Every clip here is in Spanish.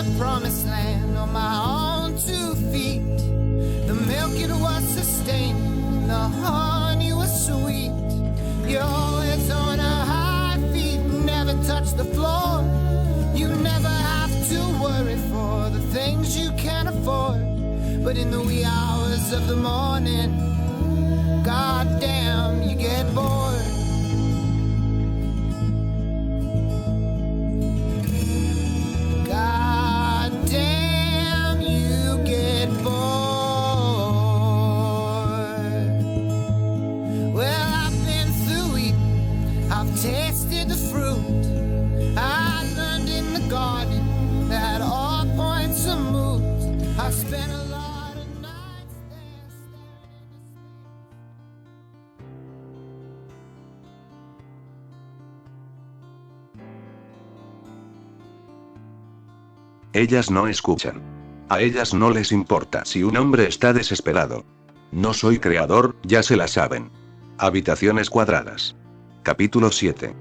the promised land on my own 2 feet. The milk, it was sustaining, the honey was sweet. You're always on a high feet, never touch the floor. You never have to worry for the things you can't afford. But in the wee hours of the morning, goddamn, you get bored. Goddamn, you get bored. Well, I've been through it, I've tasted the fruit. I learned in the garden that all points are moot. I spent a lot of nights there staring into space. Ellas no escuchan. A ellas no les importa si un hombre está desesperado. No soy creador, ya se la saben. Habitaciones cuadradas. Capítulo 7.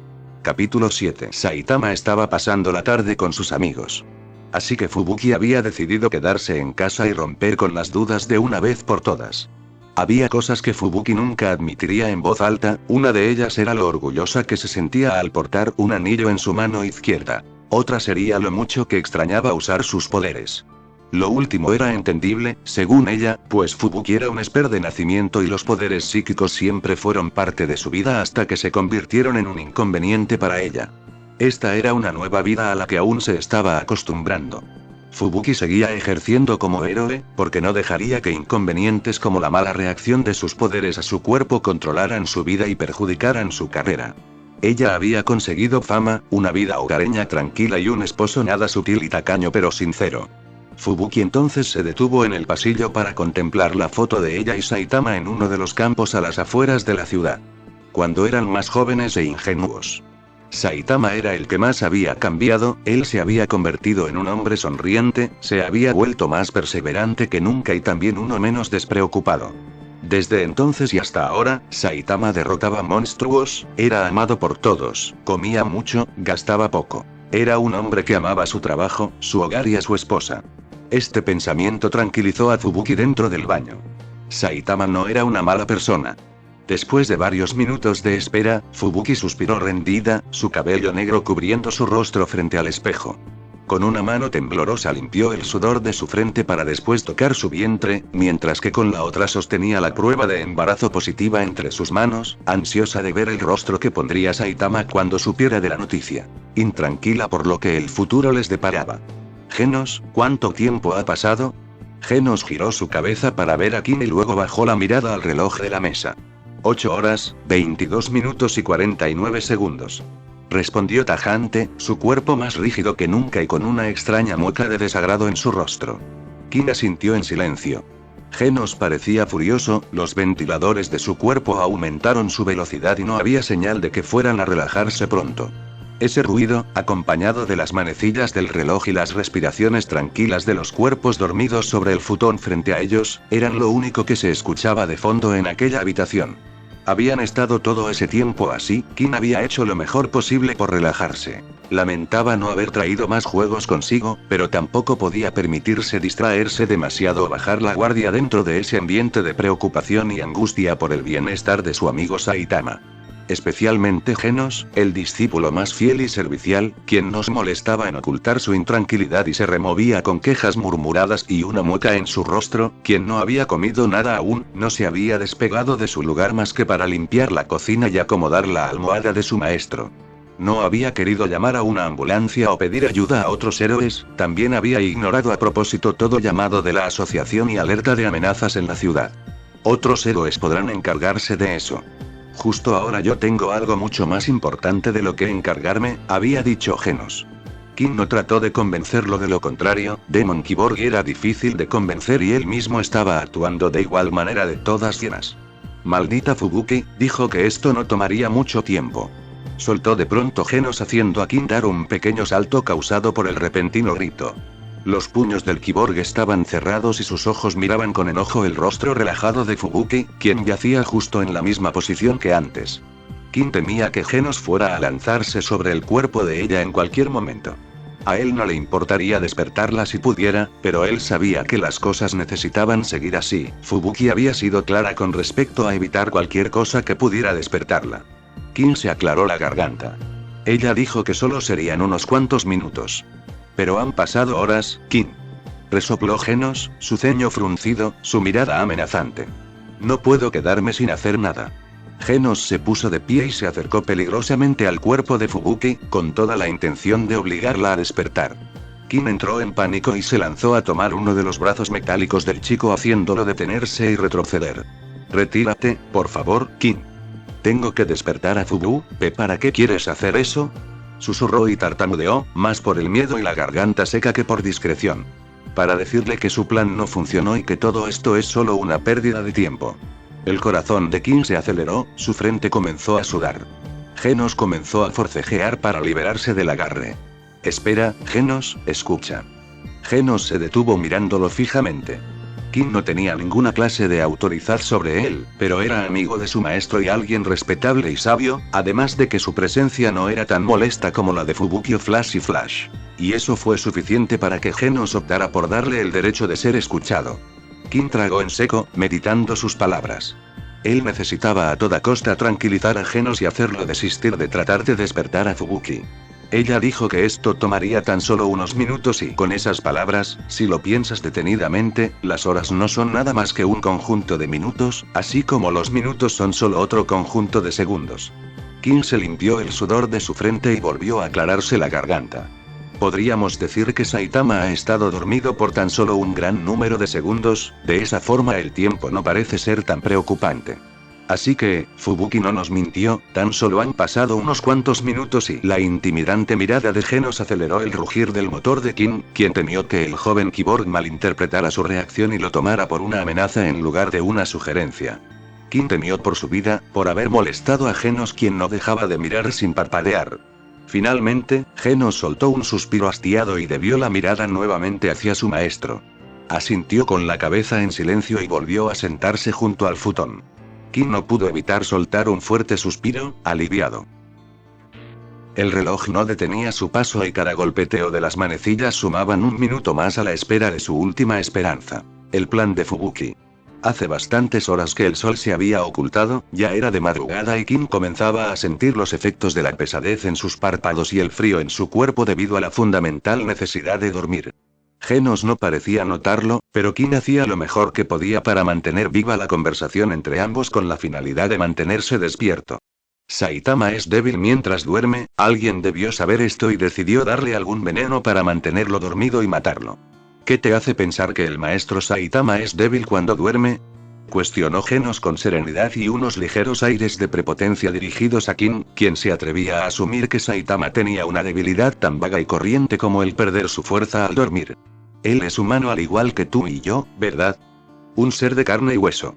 Capítulo 7. Saitama estaba pasando la tarde con sus amigos. Así que Fubuki había decidido quedarse en casa y romper con las dudas de una vez por todas. Había cosas que Fubuki nunca admitiría en voz alta, una de ellas era lo orgullosa que se sentía al portar un anillo en su mano izquierda. Otra sería lo mucho que extrañaba usar sus poderes. Lo último era entendible, según ella, pues Fubuki era un esper de nacimiento y los poderes psíquicos siempre fueron parte de su vida hasta que se convirtieron en un inconveniente para ella. Esta era una nueva vida a la que aún se estaba acostumbrando. Fubuki seguía ejerciendo como héroe, porque no dejaría que inconvenientes como la mala reacción de sus poderes a su cuerpo controlaran su vida y perjudicaran su carrera. Ella había conseguido fama, una vida hogareña tranquila y un esposo nada sutil y tacaño pero sincero. Fubuki entonces se detuvo en el pasillo para contemplar la foto de ella y Saitama en uno de los campos a las afueras de la ciudad. Cuando eran más jóvenes e ingenuos. Saitama era el que más había cambiado, él se había convertido en un hombre sonriente, se había vuelto más perseverante que nunca y también uno menos despreocupado. Desde entonces y hasta ahora, Saitama derrotaba monstruos, era amado por todos, comía mucho, gastaba poco. Era un hombre que amaba su trabajo, su hogar y a su esposa. Este pensamiento tranquilizó a Fubuki dentro del baño. Saitama no era una mala persona. Después de varios minutos de espera, Fubuki suspiró rendida, su cabello negro cubriendo su rostro frente al espejo. Con una mano temblorosa limpió el sudor de su frente para después tocar su vientre, mientras que con la otra sostenía la prueba de embarazo positiva entre sus manos, ansiosa de ver el rostro que pondría Saitama cuando supiera de la noticia. Intranquila por lo que el futuro les deparaba. «Genos, ¿cuánto tiempo ha pasado?» Genos giró su cabeza para ver a Kim y luego bajó la mirada al reloj de la mesa. 8 horas, 22 minutos y 49 segundos. Respondió tajante, su cuerpo más rígido que nunca y con una extraña mueca de desagrado en su rostro. Kim asintió en silencio. Genos parecía furioso, los ventiladores de su cuerpo aumentaron su velocidad y no había señal de que fueran a relajarse pronto. Ese ruido, acompañado de las manecillas del reloj y las respiraciones tranquilas de los cuerpos dormidos sobre el futón frente a ellos, eran lo único que se escuchaba de fondo en aquella habitación. Habían estado todo ese tiempo así, Kim había hecho lo mejor posible por relajarse. Lamentaba no haber traído más juegos consigo, pero tampoco podía permitirse distraerse demasiado o bajar la guardia dentro de ese ambiente de preocupación y angustia por el bienestar de su amigo Saitama. Especialmente Genos, el discípulo más fiel y servicial, quien no se molestaba en ocultar su intranquilidad y se removía con quejas murmuradas y una mueca en su rostro, quien no había comido nada aún, no se había despegado de su lugar más que para limpiar la cocina y acomodar la almohada de su maestro. No había querido llamar a una ambulancia o pedir ayuda a otros héroes, también había ignorado a propósito todo llamado de la asociación y alerta de amenazas en la ciudad. Otros héroes podrán encargarse de eso. Justo ahora yo tengo algo mucho más importante de lo que encargarme, había dicho Genos. Kim no trató de convencerlo de lo contrario, Demon Cyborg era difícil de convencer y él mismo estaba actuando de igual manera de todas llenas. Maldita Fubuki, dijo que esto no tomaría mucho tiempo. Soltó de pronto Genos haciendo a Kim dar un pequeño salto causado por el repentino grito. Los puños del Cyborg estaban cerrados y sus ojos miraban con enojo el rostro relajado de Fubuki, quien yacía justo en la misma posición que antes. Kim temía que Genos fuera a lanzarse sobre el cuerpo de ella en cualquier momento. A él no le importaría despertarla si pudiera, pero él sabía que las cosas necesitaban seguir así. Fubuki había sido clara con respecto a evitar cualquier cosa que pudiera despertarla. Kin se aclaró la garganta. Ella dijo que solo serían unos cuantos minutos. Pero han pasado horas, Kin. Resopló Genos, su ceño fruncido, su mirada amenazante. No puedo quedarme sin hacer nada. Genos se puso de pie y se acercó peligrosamente al cuerpo de Fubuki, con toda la intención de obligarla a despertar. Kin entró en pánico y se lanzó a tomar uno de los brazos metálicos del chico haciéndolo detenerse y retroceder. Retírate, por favor, Kin. Tengo que despertar a Fubuki, ¿para qué quieres hacer eso? Susurró y tartamudeó, más por el miedo y la garganta seca que por discreción. Para decirle que su plan no funcionó y que todo esto es solo una pérdida de tiempo. El corazón de Kin se aceleró, su frente comenzó a sudar. Genos comenzó a forcejear para liberarse del agarre. Espera, Genos, escucha. Genos se detuvo mirándolo fijamente. Kin no tenía ninguna clase de autoridad sobre él, pero era amigo de su maestro y alguien respetable y sabio, además de que su presencia no era tan molesta como la de Fubuki o Flash y Flash. Y eso fue suficiente para que Genos optara por darle el derecho de ser escuchado. Kin tragó en seco, meditando sus palabras. Él necesitaba a toda costa tranquilizar a Genos y hacerlo desistir de tratar de despertar a Fubuki. Ella dijo que esto tomaría tan solo unos minutos y con esas palabras, si lo piensas detenidamente, las horas no son nada más que un conjunto de minutos, así como los minutos son solo otro conjunto de segundos. Kin se limpió el sudor de su frente y volvió a aclararse la garganta. Podríamos decir que Saitama ha estado dormido por tan solo un gran número de segundos, de esa forma el tiempo no parece ser tan preocupante. Así que, Fubuki no nos mintió, tan solo han pasado unos cuantos minutos y la intimidante mirada de Genos aceleró el rugir del motor de Kin, quien temió que el joven Cyborg malinterpretara su reacción y lo tomara por una amenaza en lugar de una sugerencia. Kin temió por su vida, por haber molestado a Genos quien no dejaba de mirar sin parpadear. Finalmente, Genos soltó un suspiro hastiado y debió la mirada nuevamente hacia su maestro. Asintió con la cabeza en silencio y volvió a sentarse junto al futón. Kin no pudo evitar soltar un fuerte suspiro, aliviado. El reloj no detenía su paso y cada golpeteo de las manecillas sumaban un minuto más a la espera de su última esperanza. El plan de Fubuki. Hace bastantes horas que el sol se había ocultado, ya era de madrugada y Kin comenzaba a sentir los efectos de la pesadez en sus párpados y el frío en su cuerpo debido a la fundamental necesidad de dormir. Genos no parecía notarlo, pero Kin hacía lo mejor que podía para mantener viva la conversación entre ambos con la finalidad de mantenerse despierto. Saitama es débil mientras duerme, alguien debió saber esto y decidió darle algún veneno para mantenerlo dormido y matarlo. ¿Qué te hace pensar que el maestro Saitama es débil cuando duerme? Cuestionó Genos con serenidad y unos ligeros aires de prepotencia dirigidos a Kin, quien se atrevía a asumir que Saitama tenía una debilidad tan vaga y corriente como el perder su fuerza al dormir. Él es humano al igual que tú y yo, ¿verdad? Un ser de carne y hueso.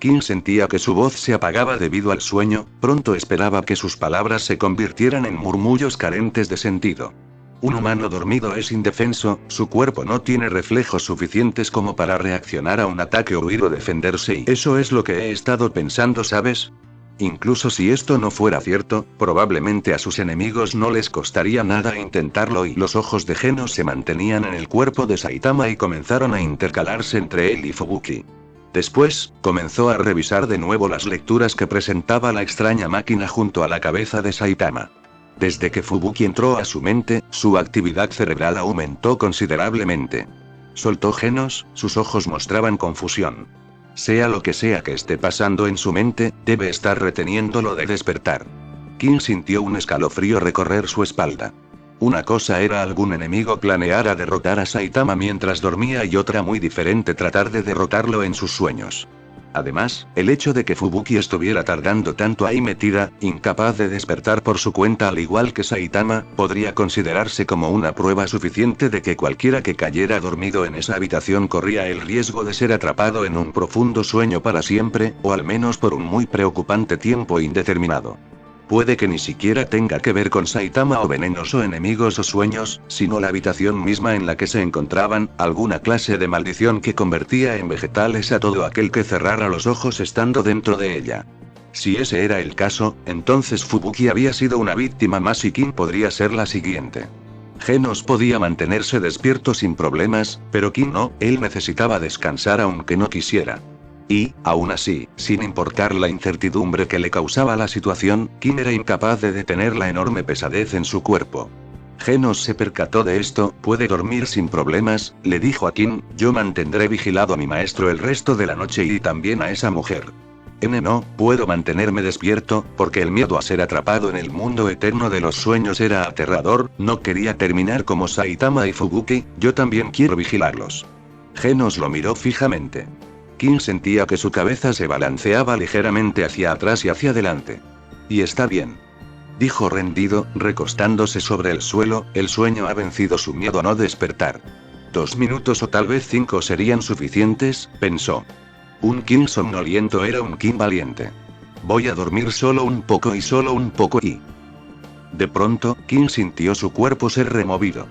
Kin sentía que su voz se apagaba debido al sueño, pronto esperaba que sus palabras se convirtieran en murmullos carentes de sentido. Un humano dormido es indefenso, su cuerpo no tiene reflejos suficientes como para reaccionar a un ataque o huir o defenderse y eso es lo que he estado pensando, ¿sabes? Incluso si esto no fuera cierto, probablemente a sus enemigos no les costaría nada intentarlo y los ojos de Genos se mantenían en el cuerpo de Saitama y comenzaron a intercalarse entre él y Fubuki. Después, comenzó a revisar de nuevo las lecturas que presentaba la extraña máquina junto a la cabeza de Saitama. Desde que Fubuki entró a su mente, su actividad cerebral aumentó considerablemente. Soltó Genos, sus ojos mostraban confusión. Sea lo que sea que esté pasando en su mente, debe estar reteniendo lo de despertar. Kin sintió un escalofrío recorrer su espalda. Una cosa era algún enemigo planeara derrotar a Saitama mientras dormía y otra muy diferente tratar de derrotarlo en sus sueños. Además, el hecho de que Fubuki estuviera tardando tanto ahí metida, incapaz de despertar por su cuenta al igual que Saitama, podría considerarse como una prueba suficiente de que cualquiera que cayera dormido en esa habitación corría el riesgo de ser atrapado en un profundo sueño para siempre, o al menos por un muy preocupante tiempo indeterminado. Puede que ni siquiera tenga que ver con Saitama o venenos o enemigos o sueños, sino la habitación misma en la que se encontraban, alguna clase de maldición que convertía en vegetales a todo aquel que cerrara los ojos estando dentro de ella. Si ese era el caso, entonces Fubuki había sido una víctima más y Kin podría ser la siguiente. Genos podía mantenerse despierto sin problemas, pero King no, él necesitaba descansar aunque no quisiera. Y, aún así, sin importar la incertidumbre que le causaba la situación, King era incapaz de detener la enorme pesadez en su cuerpo. Genos se percató de esto. Puede dormir sin problemas, le dijo a King, yo mantendré vigilado a mi maestro el resto de la noche y también a esa mujer. No, puedo mantenerme despierto, porque el miedo a ser atrapado en el mundo eterno de los sueños era aterrador, no quería terminar como Saitama y Fubuki, yo también quiero vigilarlos. Genos lo miró fijamente. King sentía que su cabeza se balanceaba ligeramente hacia atrás y hacia adelante. Y está bien, dijo rendido, recostándose sobre el suelo, el sueño ha vencido su miedo a no despertar. 2 minutos o tal vez 5 serían suficientes, pensó. Un King somnoliento era un King valiente. Voy a dormir solo un poco y solo un poco y... De pronto, King sintió su cuerpo ser removido.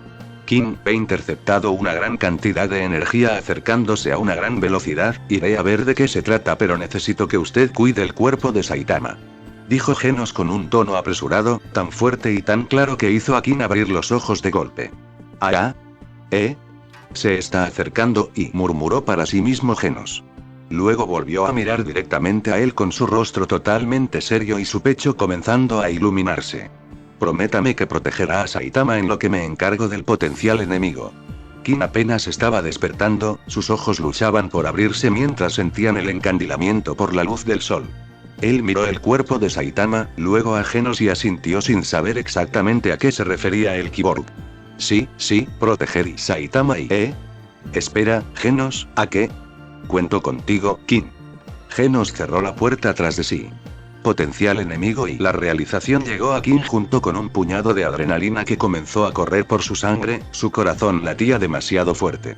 King he interceptado una gran cantidad de energía acercándose a una gran velocidad, iré a ver de qué se trata pero necesito que usted cuide el cuerpo de Saitama. Dijo Genos con un tono apresurado, tan fuerte y tan claro que hizo a King abrir los ojos de golpe. ¿Ah? Se está acercando, y murmuró para sí mismo Genos. Luego volvió a mirar directamente a él con su rostro totalmente serio y su pecho comenzando a iluminarse. Prométame que protegerá a Saitama en lo que me encargo del potencial enemigo. King apenas estaba despertando, sus ojos luchaban por abrirse mientras sentían el encandilamiento por la luz del sol. Él miró el cuerpo de Saitama, luego a Genos y asintió sin saber exactamente a qué se refería el Kyborg. Sí, proteger a Saitama y... Espera, Genos, ¿a qué? Cuento contigo, King. Genos cerró la puerta tras de sí. Potencial enemigo y la realización llegó a King junto con un puñado de adrenalina que comenzó a correr por su sangre, su corazón latía demasiado fuerte.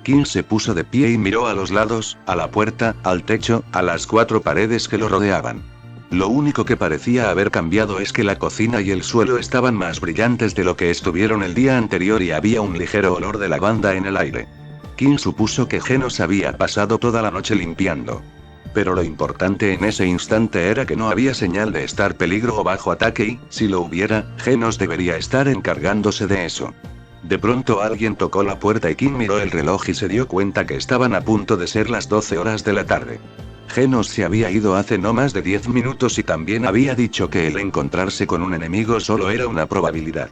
King se puso de pie y miró a los lados, a la puerta, al techo, a las 4 paredes que lo rodeaban. Lo único que parecía haber cambiado es que la cocina y el suelo estaban más brillantes de lo que estuvieron el día anterior y había un ligero olor de lavanda en el aire. King supuso que Genos había pasado toda la noche limpiando. Pero lo importante en ese instante era que no había señal de estar peligro o bajo ataque y, si lo hubiera, Genos debería estar encargándose de eso. De pronto alguien tocó la puerta y King miró el reloj y se dio cuenta que estaban a punto de ser las 12 horas de la tarde. Genos se había ido hace no más de 10 minutos y también había dicho que el encontrarse con un enemigo solo era una probabilidad.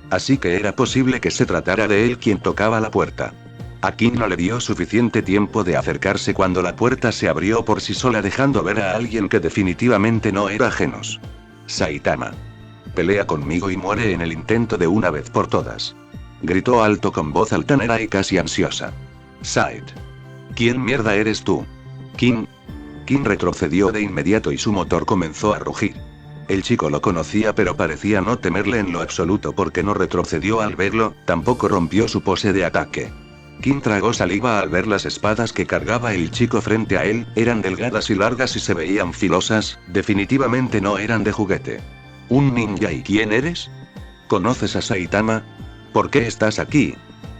Así que era posible que se tratara de él quien tocaba la puerta. A King no le dio suficiente tiempo de acercarse cuando la puerta se abrió por sí sola dejando ver a alguien que definitivamente no era Genos. Saitama. Pelea conmigo y muere en el intento de una vez por todas. Gritó alto con voz altanera y casi ansiosa. Sait. ¿Quién mierda eres tú? King. King retrocedió de inmediato y su motor comenzó a rugir. El chico lo conocía pero parecía no temerle en lo absoluto porque no retrocedió al verlo, tampoco rompió su pose de ataque. King tragó saliva al ver las espadas que cargaba el chico frente a él, eran delgadas y largas y se veían filosas, definitivamente no eran de juguete. ¿Un ninja y quién eres? ¿Conoces a Saitama? ¿Por qué estás aquí?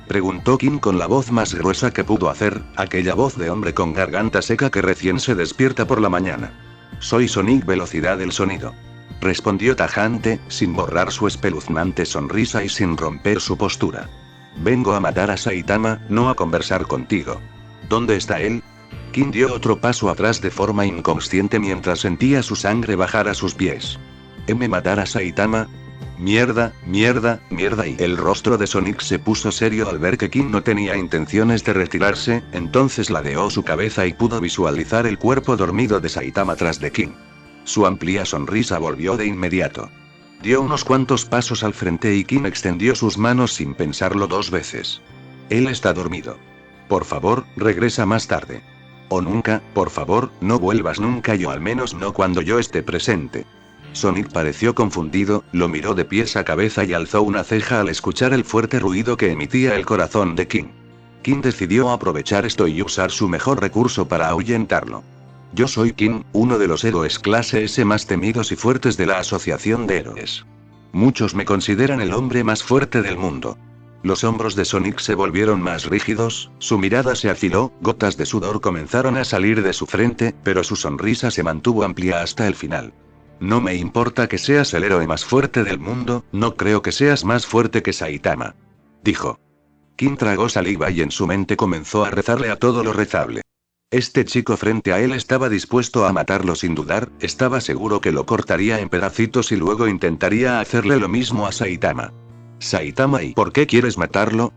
Preguntó King con la voz más gruesa que pudo hacer, aquella voz de hombre con garganta seca que recién se despierta por la mañana. Soy Sonic Velocidad del Sonido. Respondió tajante, sin borrar su espeluznante sonrisa y sin romper su postura. Vengo a matar a Saitama, no a conversar contigo. ¿Dónde está él? King dio otro paso atrás de forma inconsciente mientras sentía su sangre bajar a sus pies. ¿Matar a Saitama? Mierda, mierda, mierda. Y el rostro de Sonic se puso serio al ver que King no tenía intenciones de retirarse, entonces ladeó su cabeza y pudo visualizar el cuerpo dormido de Saitama tras de King. Su amplia sonrisa volvió de inmediato. Dio unos cuantos pasos al frente y King extendió sus manos sin pensarlo 2 veces. Él está dormido. Por favor, regresa más tarde. O nunca, por favor, no vuelvas nunca y o al menos no cuando yo esté presente. Sonic pareció confundido, lo miró de pies a cabeza y alzó una ceja al escuchar el fuerte ruido que emitía el corazón de King. King decidió aprovechar esto y usar su mejor recurso para ahuyentarlo. Yo soy King, uno de los héroes clase S más temidos y fuertes de la Asociación de Héroes. Muchos me consideran el hombre más fuerte del mundo. Los hombros de Sonic se volvieron más rígidos, su mirada se afiló, gotas de sudor comenzaron a salir de su frente, pero su sonrisa se mantuvo amplia hasta el final. No me importa que seas el héroe más fuerte del mundo, no creo que seas más fuerte que Saitama. dijo. King tragó saliva y en su mente comenzó a rezarle a todo lo rezable. Este chico frente a él estaba dispuesto a matarlo sin dudar, estaba seguro que lo cortaría en pedacitos y luego intentaría hacerle lo mismo a Saitama. Saitama, ¿y por qué quieres matarlo?,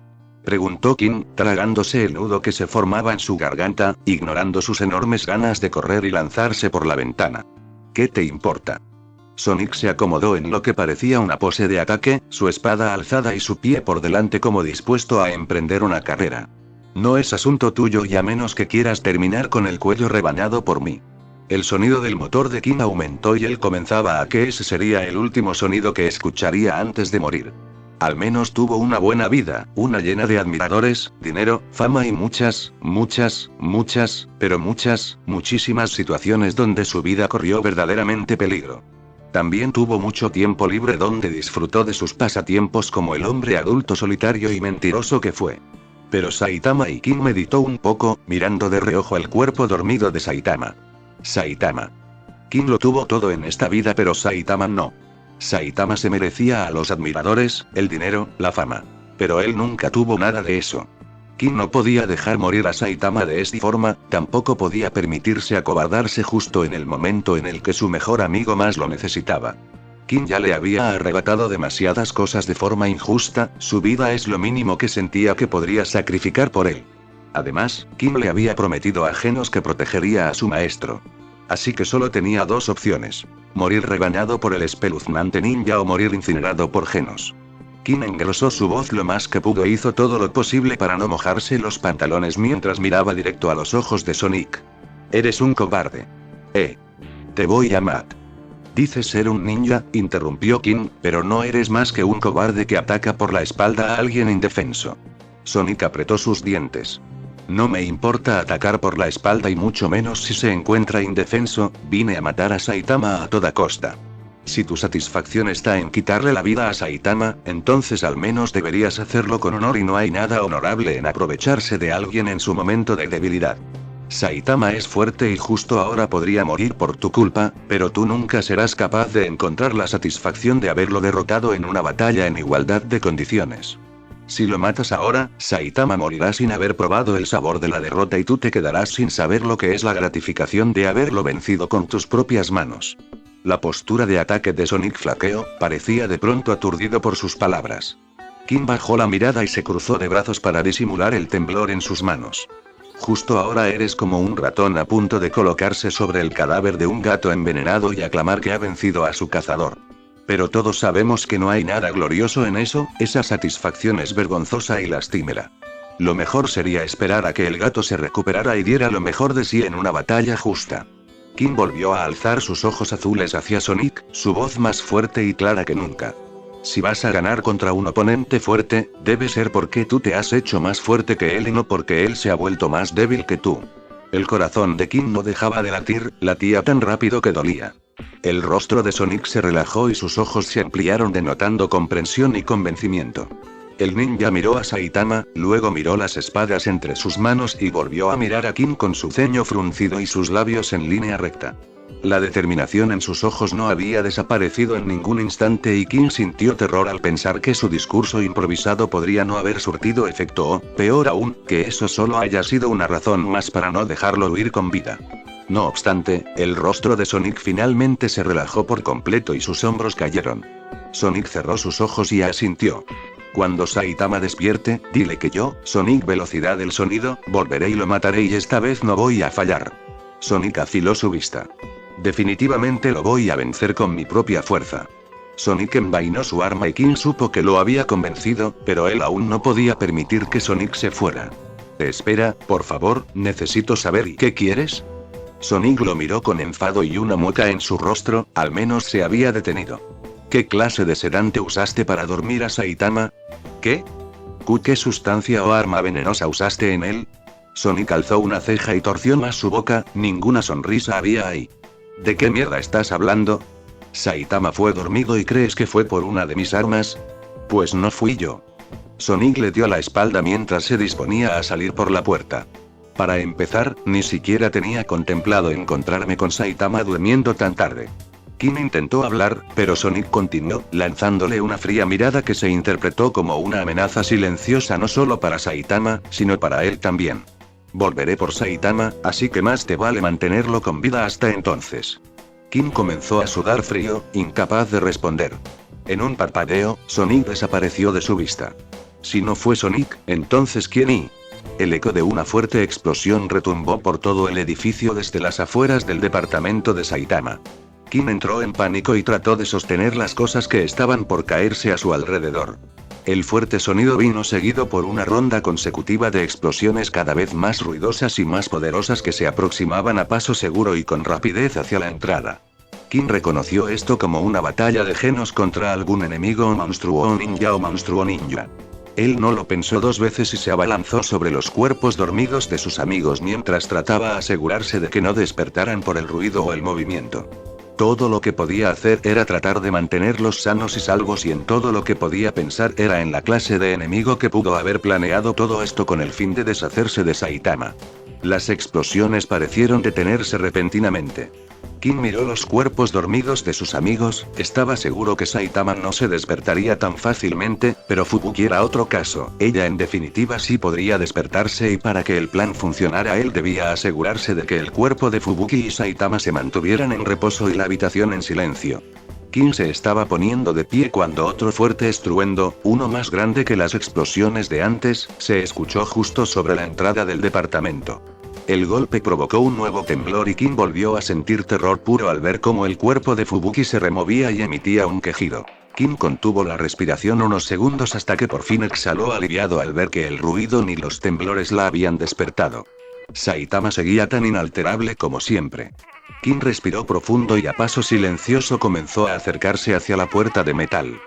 preguntó King, tragándose el nudo que se formaba en su garganta, ignorando sus enormes ganas de correr y lanzarse por la ventana. ¿Qué te importa? Sonic se acomodó en lo que parecía una pose de ataque, su espada alzada y su pie por delante como dispuesto a emprender una carrera. No es asunto tuyo y a menos que quieras terminar con el cuello rebañado por mí. El sonido del motor de King aumentó y él comenzaba a que ese sería el último sonido que escucharía antes de morir. Al menos tuvo una buena vida, una llena de admiradores, dinero, fama y muchísimas situaciones donde su vida corrió verdaderamente peligro. También tuvo mucho tiempo libre donde disfrutó de sus pasatiempos como el hombre adulto solitario y mentiroso que fue. Pero Saitama y King meditó un poco, mirando de reojo el cuerpo dormido de Saitama. Saitama. King lo tuvo todo en esta vida pero Saitama no. Saitama se merecía a los admiradores, el dinero, la fama. Pero él nunca tuvo nada de eso. King no podía dejar morir a Saitama de esta forma, tampoco podía permitirse acobardarse justo en el momento en el que su mejor amigo más lo necesitaba. King ya le había arrebatado demasiadas cosas de forma injusta, su vida es lo mínimo que sentía que podría sacrificar por él. Además, King le había prometido a Genos que protegería a su maestro. Así que solo tenía dos opciones: morir rebañado por el espeluznante ninja o morir incinerado por Genos. King engrosó su voz lo más que pudo e hizo todo lo posible para no mojarse los pantalones mientras miraba directo a los ojos de Sonic. Eres un cobarde. Te voy a matar. Dices ser un ninja, interrumpió King, pero no eres más que un cobarde que ataca por la espalda a alguien indefenso. Sonic apretó sus dientes. No me importa atacar por la espalda y mucho menos si se encuentra indefenso, vine a matar a Saitama a toda costa. Si tu satisfacción está en quitarle la vida a Saitama, entonces al menos deberías hacerlo con honor y no hay nada honorable en aprovecharse de alguien en su momento de debilidad. Saitama es fuerte y justo ahora podría morir por tu culpa, pero tú nunca serás capaz de encontrar la satisfacción de haberlo derrotado en una batalla en igualdad de condiciones. Si lo matas ahora, Saitama morirá sin haber probado el sabor de la derrota y tú te quedarás sin saber lo que es la gratificación de haberlo vencido con tus propias manos. La postura de ataque de Sonic flaqueó, parecía de pronto aturdido por sus palabras. King bajó la mirada y se cruzó de brazos para disimular el temblor en sus manos. Justo ahora eres como un ratón a punto de colocarse sobre el cadáver de un gato envenenado y aclamar que ha vencido a su cazador. Pero todos sabemos que no hay nada glorioso en eso, esa satisfacción es vergonzosa y lastimera. Lo mejor sería esperar a que el gato se recuperara y diera lo mejor de sí en una batalla justa. King volvió a alzar sus ojos azules hacia Sonic, su voz más fuerte y clara que nunca. Si vas a ganar contra un oponente fuerte, debe ser porque tú te has hecho más fuerte que él y no porque él se ha vuelto más débil que tú. El corazón de King no dejaba de latir, latía tan rápido que dolía. El rostro de Sonic se relajó y sus ojos se ampliaron denotando comprensión y convencimiento. El ninja miró a Saitama, luego miró las espadas entre sus manos y volvió a mirar a King con su ceño fruncido y sus labios en línea recta. La determinación en sus ojos no había desaparecido en ningún instante y King sintió terror al pensar que su discurso improvisado podría no haber surtido efecto o, peor aún, que eso solo haya sido una razón más para no dejarlo huir con vida. No obstante, el rostro de Sonic finalmente se relajó por completo y sus hombros cayeron. Sonic cerró sus ojos y asintió. Cuando Saitama despierte, dile que yo, Sonic velocidad del sonido, volveré y lo mataré y esta vez no voy a fallar. Sonic afiló su vista. Definitivamente lo voy a vencer con mi propia fuerza. Sonic envainó su arma y King supo que lo había convencido, pero él aún no podía permitir que Sonic se fuera. Espera, por favor, necesito saber ¿y qué quieres? Sonic lo miró con enfado y una mueca en su rostro, al menos se había detenido. ¿Qué clase de sedante usaste para dormir a Saitama? ¿Qué? ¿Qué sustancia o arma venenosa usaste en él? Sonic alzó una ceja y torció más su boca, ninguna sonrisa había ahí. ¿De qué mierda estás hablando? ¿Saitama fue dormido y crees que fue por una de mis armas? Pues no fui yo. Sonic le dio la espalda mientras se disponía a salir por la puerta. Para empezar, ni siquiera tenía contemplado encontrarme con Saitama durmiendo tan tarde. King intentó hablar, pero Sonic continuó, lanzándole una fría mirada que se interpretó como una amenaza silenciosa no solo para Saitama, sino para él también. Volveré por Saitama, así que más te vale mantenerlo con vida hasta entonces. King comenzó a sudar frío, incapaz de responder. En un parpadeo, Sonic desapareció de su vista. Si no fue Sonic, entonces ¿quién? El eco de una fuerte explosión retumbó por todo el edificio desde las afueras del departamento de Saitama. King entró en pánico y trató de sostener las cosas que estaban por caerse a su alrededor. El fuerte sonido vino seguido por una ronda consecutiva de explosiones cada vez más ruidosas y más poderosas que se aproximaban a paso seguro y con rapidez hacia la entrada. King reconoció esto como una batalla de genos contra algún enemigo o monstruo ninja. Él no lo pensó dos veces y se abalanzó sobre los cuerpos dormidos de sus amigos mientras trataba asegurarse de que no despertaran por el ruido o el movimiento. Todo lo que podía hacer era tratar de mantenerlos sanos y salvos, y en todo lo que podía pensar era en la clase de enemigo que pudo haber planeado todo esto con el fin de deshacerse de Saitama. Las explosiones parecieron detenerse repentinamente. King miró los cuerpos dormidos de sus amigos, estaba seguro que Saitama no se despertaría tan fácilmente, pero Fubuki era otro caso, ella en definitiva sí podría despertarse, y para que el plan funcionara él debía asegurarse de que el cuerpo de Fubuki y Saitama se mantuvieran en reposo y la habitación en silencio. King se estaba poniendo de pie cuando otro fuerte estruendo, uno más grande que las explosiones de antes, se escuchó justo sobre la entrada del departamento. El golpe provocó un nuevo temblor y King volvió a sentir terror puro al ver cómo el cuerpo de Fubuki se removía y emitía un quejido. King contuvo la respiración unos segundos hasta que por fin exhaló aliviado al ver que el ruido ni los temblores la habían despertado. Saitama seguía tan inalterable como siempre. King respiró profundo y a paso silencioso comenzó a acercarse hacia la puerta de metal.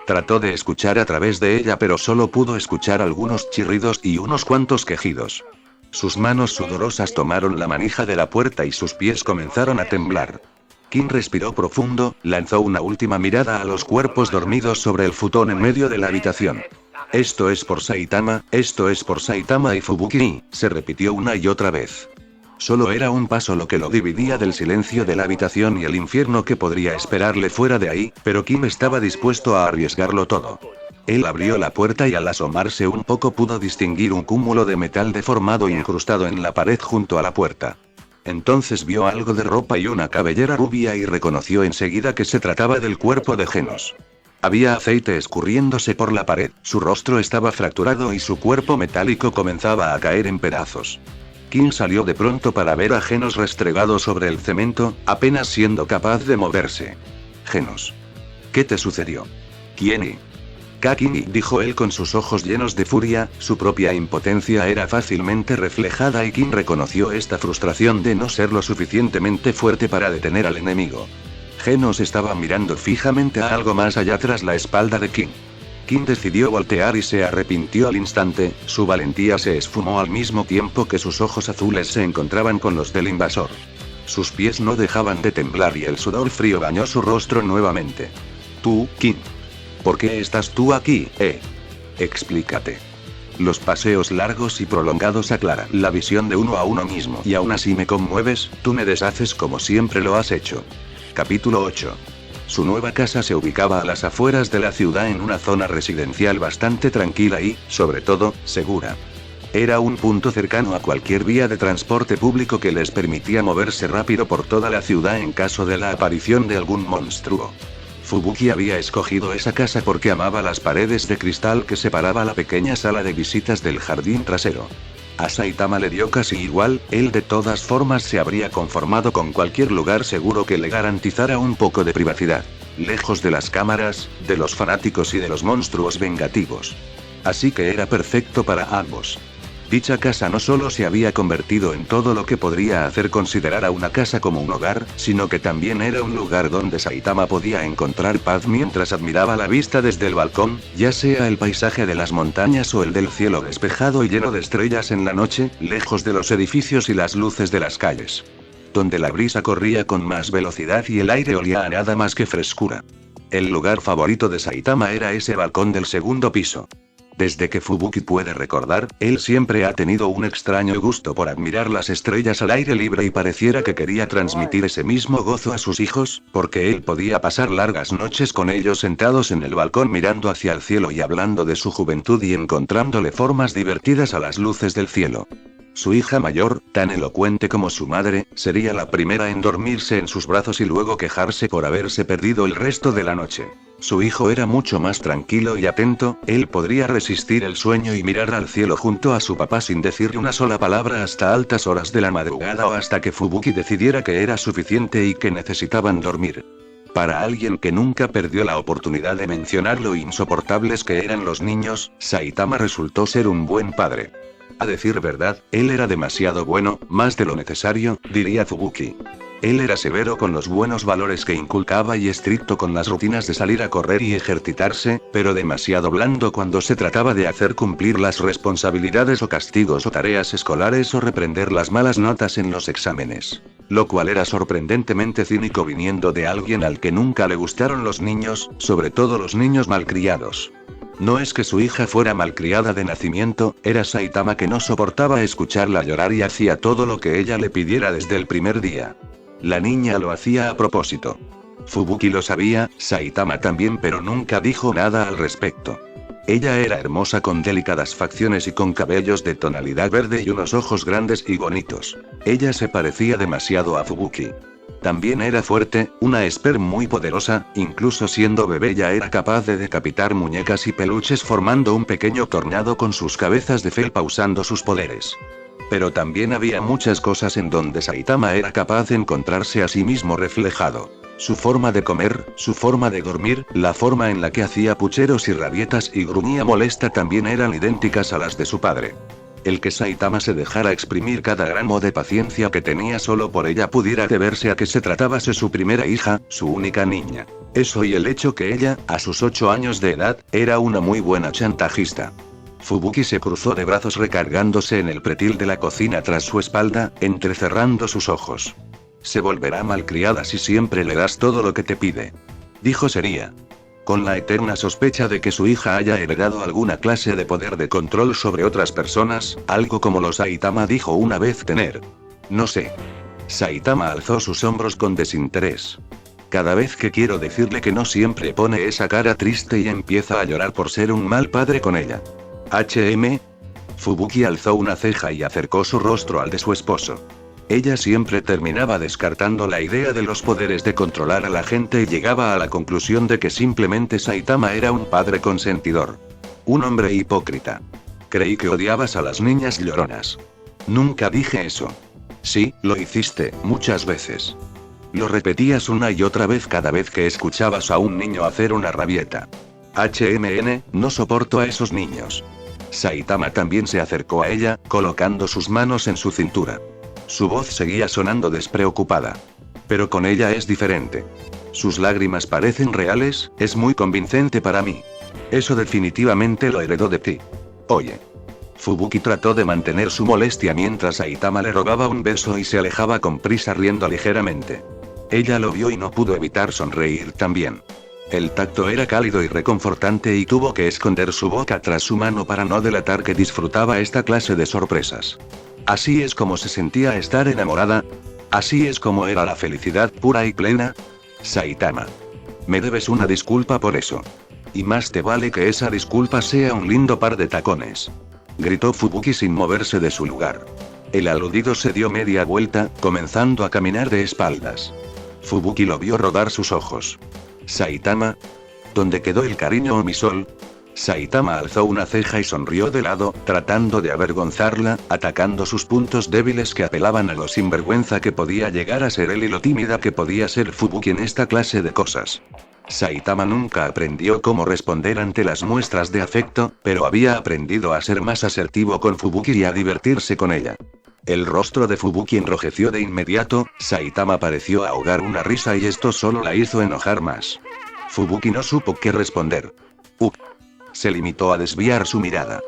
Trató de escuchar a través de ella, pero solo pudo escuchar algunos chirridos y unos cuantos quejidos. Sus manos sudorosas tomaron la manija de la puerta y sus pies comenzaron a temblar. King respiró profundo, lanzó una última mirada a los cuerpos dormidos sobre el futón en medio de la habitación. Esto es por Saitama y Fubuki, se repitió una y otra vez. Solo era un paso lo que lo dividía del silencio de la habitación y el infierno que podría esperarle fuera de ahí, pero King estaba dispuesto a arriesgarlo todo. Él abrió la puerta y al asomarse un poco pudo distinguir un cúmulo de metal deformado incrustado en la pared junto a la puerta. Entonces vio algo de ropa y una cabellera rubia y reconoció enseguida que se trataba del cuerpo de Genos. Había aceite escurriéndose por la pared, su rostro estaba fracturado y su cuerpo metálico comenzaba a caer en pedazos. King salió de pronto para ver a Genos restregado sobre el cemento, apenas siendo capaz de moverse. Genos. ¿Qué te sucedió? ¿Quién? Kakini, dijo él con sus ojos llenos de furia, su propia impotencia era fácilmente reflejada y King reconoció esta frustración de no ser lo suficientemente fuerte para detener al enemigo. Genos estaba mirando fijamente a algo más allá tras la espalda de King. King decidió voltear y se arrepintió al instante, su valentía se esfumó al mismo tiempo que sus ojos azules se encontraban con los del invasor. Sus pies no dejaban de temblar y el sudor frío bañó su rostro nuevamente. Tú, King. ¿Por qué estás tú aquí, Explícate. Los paseos largos y prolongados aclaran la visión de uno a uno mismo. Y aún así me conmueves, tú me deshaces como siempre lo has hecho. Capítulo 8. Su nueva casa se ubicaba a las afueras de la ciudad en una zona residencial bastante tranquila y, sobre todo, segura. Era un punto cercano a cualquier vía de transporte público que les permitía moverse rápido por toda la ciudad en caso de la aparición de algún monstruo. Fubuki había escogido esa casa porque amaba las paredes de cristal que separaba la pequeña sala de visitas del jardín trasero. A Saitama le dio casi igual, él de todas formas se habría conformado con cualquier lugar seguro que le garantizara un poco de privacidad, lejos de las cámaras, de los fanáticos y de los monstruos vengativos. Así que era perfecto para ambos. Dicha casa no solo se había convertido en todo lo que podría hacer considerar a una casa como un hogar, sino que también era un lugar donde Saitama podía encontrar paz mientras admiraba la vista desde el balcón, ya sea el paisaje de las montañas o el del cielo despejado y lleno de estrellas en la noche, lejos de los edificios y las luces de las calles. Donde la brisa corría con más velocidad y el aire olía a nada más que frescura. El lugar favorito de Saitama era ese balcón del segundo piso. Desde que Fubuki puede recordar, él siempre ha tenido un extraño gusto por admirar las estrellas al aire libre y pareciera que quería transmitir ese mismo gozo a sus hijos, porque él podía pasar largas noches con ellos sentados en el balcón mirando hacia el cielo y hablando de su juventud y encontrándole formas divertidas a las luces del cielo. Su hija mayor, tan elocuente como su madre, sería la primera en dormirse en sus brazos y luego quejarse por haberse perdido el resto de la noche. Su hijo era mucho más tranquilo y atento, él podría resistir el sueño y mirar al cielo junto a su papá sin decirle una sola palabra hasta altas horas de la madrugada o hasta que Fubuki decidiera que era suficiente y que necesitaban dormir. Para alguien que nunca perdió la oportunidad de mencionar lo insoportables que eran los niños, Saitama resultó ser un buen padre. A decir verdad, él era demasiado bueno, más de lo necesario, diría Fubuki. Él era severo con los buenos valores que inculcaba y estricto con las rutinas de salir a correr y ejercitarse, pero demasiado blando cuando se trataba de hacer cumplir las responsabilidades o castigos o tareas escolares o reprender las malas notas en los exámenes. Lo cual era sorprendentemente cínico viniendo de alguien al que nunca le gustaron los niños, sobre todo los niños malcriados. No es que su hija fuera malcriada de nacimiento, era Saitama que no soportaba escucharla llorar y hacía todo lo que ella le pidiera desde el primer día. La niña lo hacía a propósito. Fubuki lo sabía, Saitama también, pero nunca dijo nada al respecto. Ella era hermosa con delicadas facciones y con cabellos de tonalidad verde y unos ojos grandes y bonitos. Ella se parecía demasiado a Fubuki. También era fuerte, una esper muy poderosa, incluso siendo bebé ya era capaz de decapitar muñecas y peluches formando un pequeño tornado con sus cabezas de felpa usando sus poderes. Pero también había muchas cosas en donde Saitama era capaz de encontrarse a sí mismo reflejado. Su forma de comer, su forma de dormir, la forma en la que hacía pucheros y rabietas y gruñía molesta también eran idénticas a las de su padre. El que Saitama se dejara exprimir cada gramo de paciencia que tenía solo por ella pudiera deberse a que se trataba de su primera hija, su única niña. Eso y el hecho que ella, a sus 8 años de edad, era una muy buena chantajista. Fubuki se cruzó de brazos recargándose en el pretil de la cocina tras su espalda, entrecerrando sus ojos. Se volverá malcriada si siempre le das todo lo que te pide. Dijo sería. Con la eterna sospecha de que su hija haya heredado alguna clase de poder de control sobre otras personas, algo como lo Saitama dijo una vez tener. No sé. Saitama alzó sus hombros con desinterés. Cada vez que quiero decirle que no siempre pone esa cara triste y empieza a llorar por ser un mal padre con ella. Fubuki alzó una ceja y acercó su rostro al de su esposo. Ella siempre terminaba descartando la idea de los poderes de controlar a la gente y llegaba a la conclusión de que simplemente Saitama era un padre consentidor. Un hombre hipócrita. Creí que odiabas a las niñas lloronas. Nunca dije eso. Sí, lo hiciste, muchas veces. Lo repetías una y otra vez cada vez que escuchabas a un niño hacer una rabieta. No soporto a esos niños. Saitama también se acercó a ella, colocando sus manos en su cintura. Su voz seguía sonando despreocupada. Pero con ella es diferente. Sus lágrimas parecen reales, es muy convincente para mí. Eso definitivamente lo heredó de ti. Oye. Fubuki trató de mantener su molestia mientras Saitama le robaba un beso y se alejaba con prisa riendo ligeramente. Ella lo vio y no pudo evitar sonreír también. El tacto era cálido y reconfortante y tuvo que esconder su boca tras su mano para no delatar que disfrutaba esta clase de sorpresas. Así es como se sentía estar enamorada. Así es como era la felicidad pura y plena. Saitama. Me debes una disculpa por eso. Y más te vale que esa disculpa sea un lindo par de tacones. Gritó Fubuki sin moverse de su lugar. El aludido se dio media vuelta, comenzando a caminar de espaldas. Fubuki lo vio rodar sus ojos. Saitama. ¿Dónde quedó el cariño o mi sol? Saitama alzó una ceja y sonrió de lado, tratando de avergonzarla, atacando sus puntos débiles que apelaban a lo sinvergüenza que podía llegar a ser él y lo tímida que podía ser Fubuki en esta clase de cosas. Saitama nunca aprendió cómo responder ante las muestras de afecto, pero había aprendido a ser más asertivo con Fubuki y a divertirse con ella. El rostro de Fubuki enrojeció de inmediato, Saitama pareció ahogar una risa y esto solo la hizo enojar más. Fubuki no supo qué responder. Se limitó a desviar su mirada.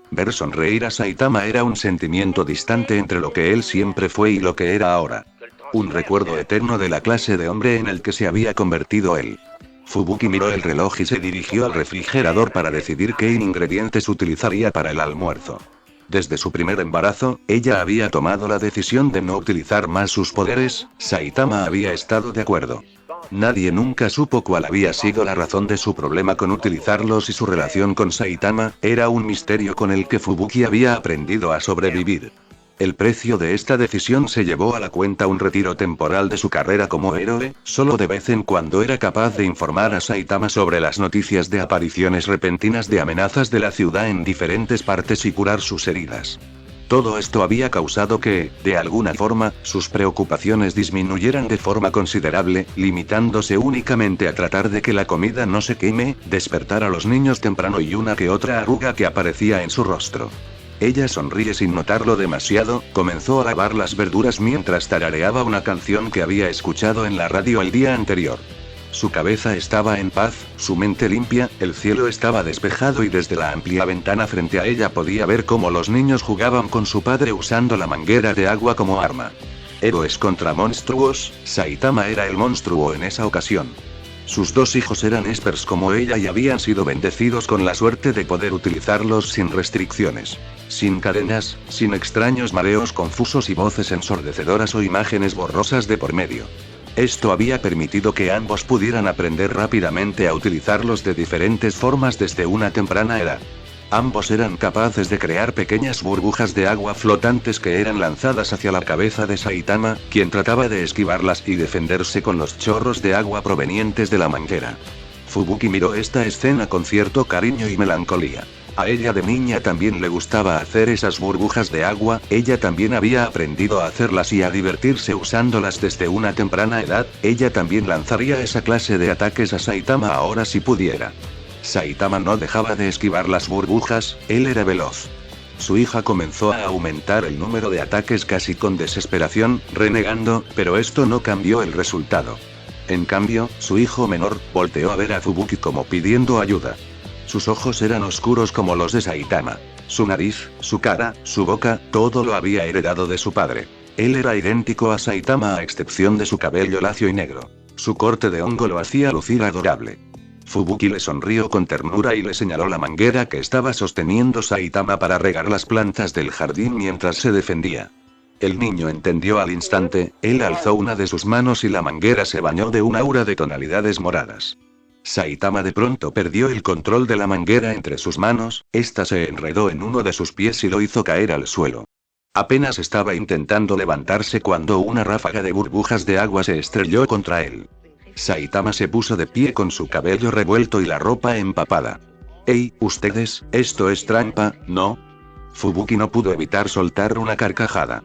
Ver sonreír a Saitama era un sentimiento distante entre lo que él siempre fue y lo que era ahora. Un recuerdo eterno de la clase de hombre en el que se había convertido él. Fubuki miró el reloj y se dirigió al refrigerador para decidir qué ingredientes utilizaría para el almuerzo. Desde su primer embarazo, ella había tomado la decisión de no utilizar más sus poderes. Saitama había estado de acuerdo. Nadie nunca supo cuál había sido la razón de su problema con utilizarlos y su relación con Saitama era un misterio con el que Fubuki había aprendido a sobrevivir. El precio de esta decisión se llevó a la cuenta un retiro temporal de su carrera como héroe. Solo de vez en cuando era capaz de informar a Saitama sobre las noticias de apariciones repentinas de amenazas de la ciudad en diferentes partes y curar sus heridas. Todo esto había causado que, de alguna forma, sus preocupaciones disminuyeran de forma considerable, limitándose únicamente a tratar de que la comida no se queme, despertar a los niños temprano y una que otra arruga que aparecía en su rostro. Ella sonríe sin notarlo demasiado, comenzó a lavar las verduras mientras tarareaba una canción que había escuchado en la radio el día anterior. Su cabeza estaba en paz, su mente limpia, el cielo estaba despejado y desde la amplia ventana frente a ella podía ver cómo los niños jugaban con su padre usando la manguera de agua como arma. Héroes contra monstruos, Saitama era el monstruo en esa ocasión. Sus dos hijos eran espers como ella y habían sido bendecidos con la suerte de poder utilizarlos sin restricciones. Sin cadenas, sin extraños mareos confusos y voces ensordecedoras o imágenes borrosas de por medio. Esto había permitido que ambos pudieran aprender rápidamente a utilizarlos de diferentes formas desde una temprana edad. Ambos eran capaces de crear pequeñas burbujas de agua flotantes que eran lanzadas hacia la cabeza de Saitama, quien trataba de esquivarlas y defenderse con los chorros de agua provenientes de la manguera. Fubuki miró esta escena con cierto cariño y melancolía. A ella de niña también le gustaba hacer esas burbujas de agua, ella también había aprendido a hacerlas y a divertirse usándolas desde una temprana edad, ella también lanzaría esa clase de ataques a Saitama ahora si pudiera. Saitama no dejaba de esquivar las burbujas, él era veloz. Su hija comenzó a aumentar el número de ataques casi con desesperación, renegando, pero esto no cambió el resultado. En cambio, su hijo menor volteó a ver a Fubuki como pidiendo ayuda. Sus ojos eran oscuros como los de Saitama. Su nariz, su cara, su boca, todo lo había heredado de su padre. Él era idéntico a Saitama a excepción de su cabello lacio y negro. Su corte de hongo lo hacía lucir adorable. Fubuki le sonrió con ternura y le señaló la manguera que estaba sosteniendo Saitama para regar las plantas del jardín mientras se defendía. El niño entendió al instante, él alzó una de sus manos y la manguera se bañó de un aura de tonalidades moradas. Saitama de pronto perdió el control de la manguera entre sus manos, esta se enredó en uno de sus pies y lo hizo caer al suelo. Apenas estaba intentando levantarse cuando una ráfaga de burbujas de agua se estrelló contra él. Saitama se puso de pie con su cabello revuelto y la ropa empapada. «¡Ey, ustedes, esto es trampa, ¿no?» Fubuki no pudo evitar soltar una carcajada.